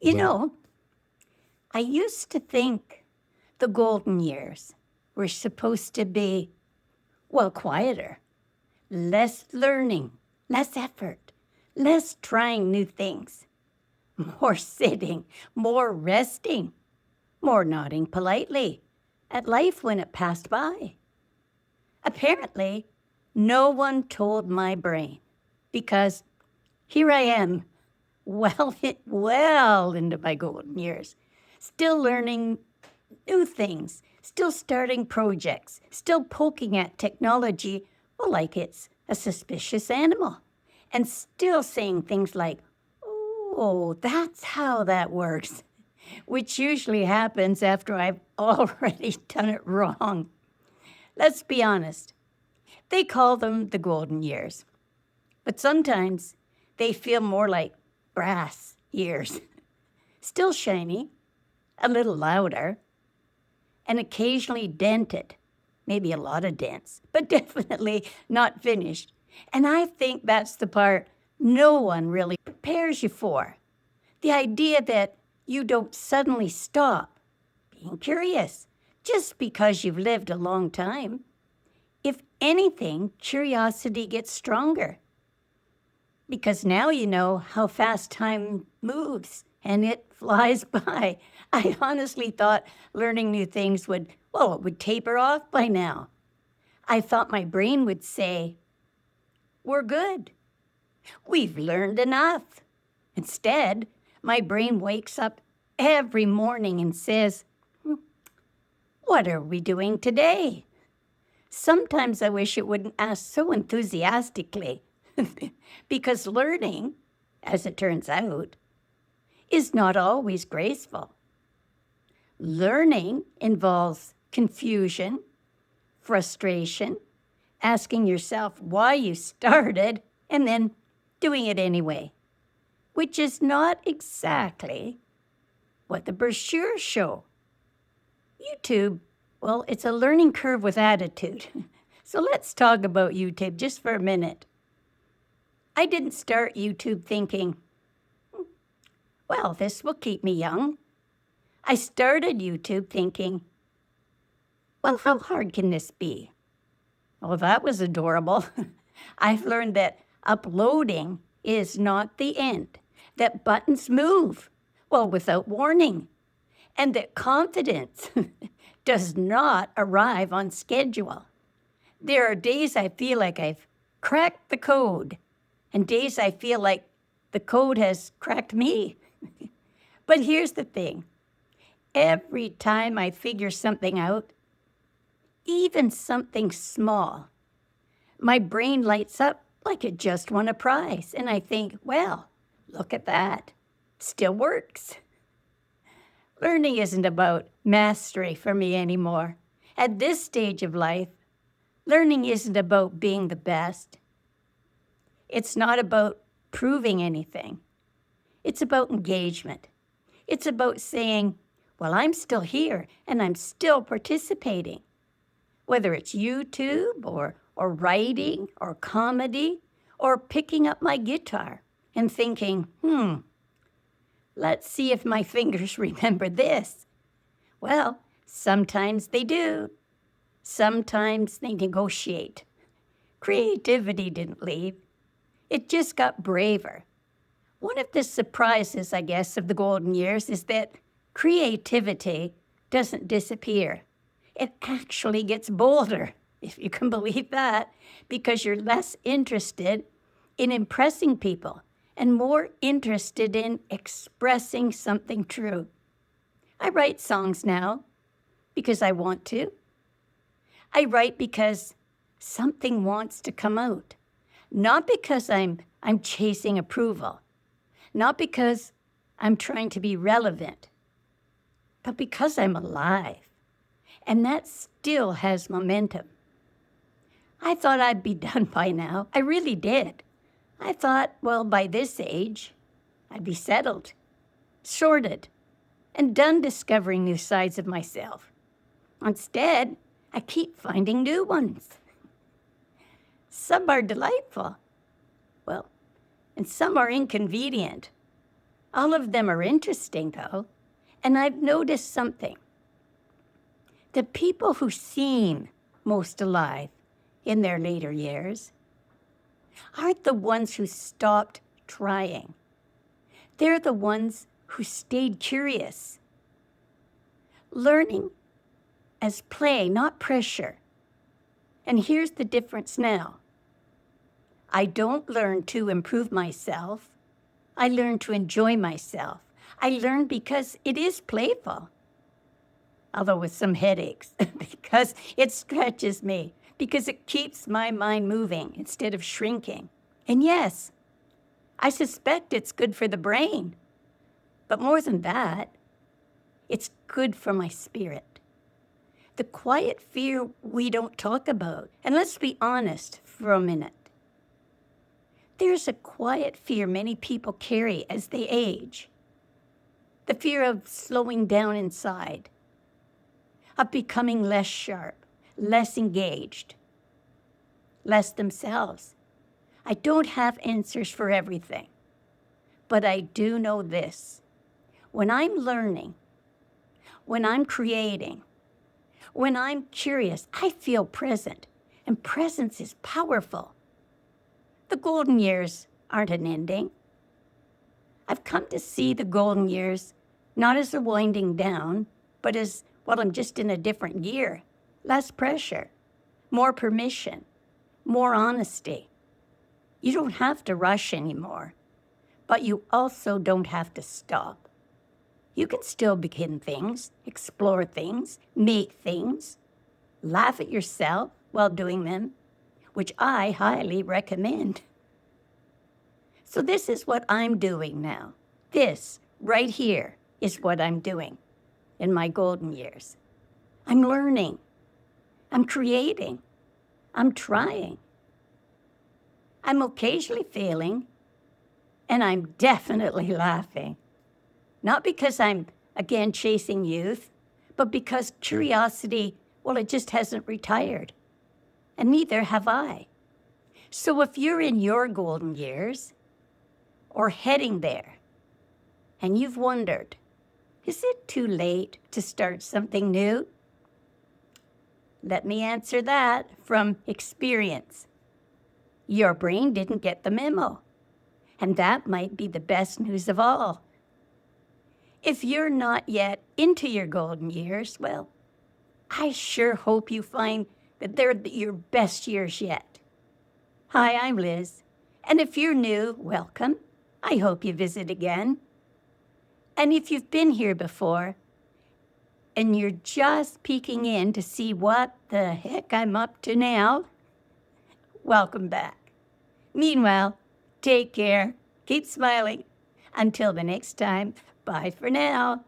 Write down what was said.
You But know, I used to think the golden years were supposed to be, well, quieter, less learning, less effort, less trying new things, more sitting, more resting, more nodding politely at life when it passed by. Apparently, no one told my brain because here I am, well into my golden years, still learning new things, still starting projects, still poking at technology, well, like it's a suspicious animal, and still saying things like, oh, that's how that works, which usually happens after I've already done it wrong. Let's be honest, they call them the golden years, but sometimes they feel more like brass years. Still shiny, a little louder, and occasionally dented. Maybe a lot of dents, but definitely not finished. And I think that's the part no one really prepares you for. The idea that you don't suddenly stop being curious just because you've lived a long time. If anything, curiosity gets stronger because now you know how fast time moves and it flies by. I honestly thought learning new things would, well, it would taper off by now. I thought my brain would say, we're good. We've learned enough. Instead, my brain wakes up every morning and says, what are we doing today? Sometimes I wish it wouldn't ask so enthusiastically, because learning, as it turns out, is not always graceful. Learning involves confusion, frustration, asking yourself why you started, and then doing it anyway, which is not exactly what the brochures show. YouTube, well, it's a learning curve with attitude. So let's talk about YouTube just for a minute. I didn't start YouTube thinking, well, this will keep me young. I started YouTube thinking, well, how hard can this be? Well, that was adorable. I've learned that uploading is not the end, that buttons move, well, without warning, and that confidence does not arrive on schedule. There are days I feel like I've cracked the code, and days I feel like the code has cracked me. But here's the thing. Every time I figure something out, even something small, my brain lights up like it just won a prize. And I think, well, look at that. Still works. Learning isn't about mastery for me anymore. At this stage of life, learning isn't about being the best. It's not about proving anything. It's about engagement. It's about saying, well, I'm still here and I'm still participating. Whether it's YouTube or writing or comedy or picking up my guitar and thinking, let's see if my fingers remember this. Well, sometimes they do. Sometimes they negotiate. Creativity didn't leave. It just got braver. One of the surprises, I guess, of the golden years is that creativity doesn't disappear. It actually gets bolder, if you can believe that, because you're less interested in impressing people and more interested in expressing something true. I write songs now because I want to. I write because something wants to come out, not because I'm chasing approval, not because I'm trying to be relevant, but because I'm alive. And that still has momentum. I thought I'd be done by now. I really did. I thought, well, by this age, I'd be settled, sorted, and done discovering new sides of myself. Instead, I keep finding new ones. Some are delightful, well, and some are inconvenient. All of them are interesting, though, and I've noticed something. The people who seem most alive in their later years aren't the ones who stopped trying. They're the ones who stayed curious. Learning as play, not pressure. And here's the difference now. I don't learn to improve myself. I learn to enjoy myself. I learn because it is playful, although with some headaches, because it stretches me, because it keeps my mind moving instead of shrinking. And yes, I suspect it's good for the brain. But more than that, it's good for my spirit. The quiet fear we don't talk about. And let's be honest for a minute. There's a quiet fear many people carry as they age. The fear of slowing down inside, of becoming less sharp, less engaged, less themselves. I don't have answers for everything, but I do know this. When I'm learning, when I'm creating, when I'm curious, I feel present, and presence is powerful. The golden years aren't an ending. I've come to see the golden years not as a winding down, but as, well, I'm just in a different year. Less pressure, more permission, more honesty. You don't have to rush anymore, but you also don't have to stop. You can still begin things, explore things, make things, laugh at yourself while doing them, which I highly recommend. So this is what I'm doing now. This right here is what I'm doing in my golden years. I'm learning. I'm creating. I'm trying. I'm occasionally failing, and I'm definitely laughing. Not because I'm, again, chasing youth, but because curiosity, well, it just hasn't retired. And neither have I. So if you're in your golden years, or heading there, and you've wondered, is it too late to start something new? Let me answer that from experience. Your brain didn't get the memo, and that might be the best news of all. If you're not yet into your golden years, well, I sure hope you find that they're your best years yet. Hi, I'm Liz, and if you're new, welcome. I hope you visit again. And if you've been here before, and you're just peeking in to see what the heck I'm up to now, welcome back. Meanwhile, take care, keep smiling. Until the next time, bye for now.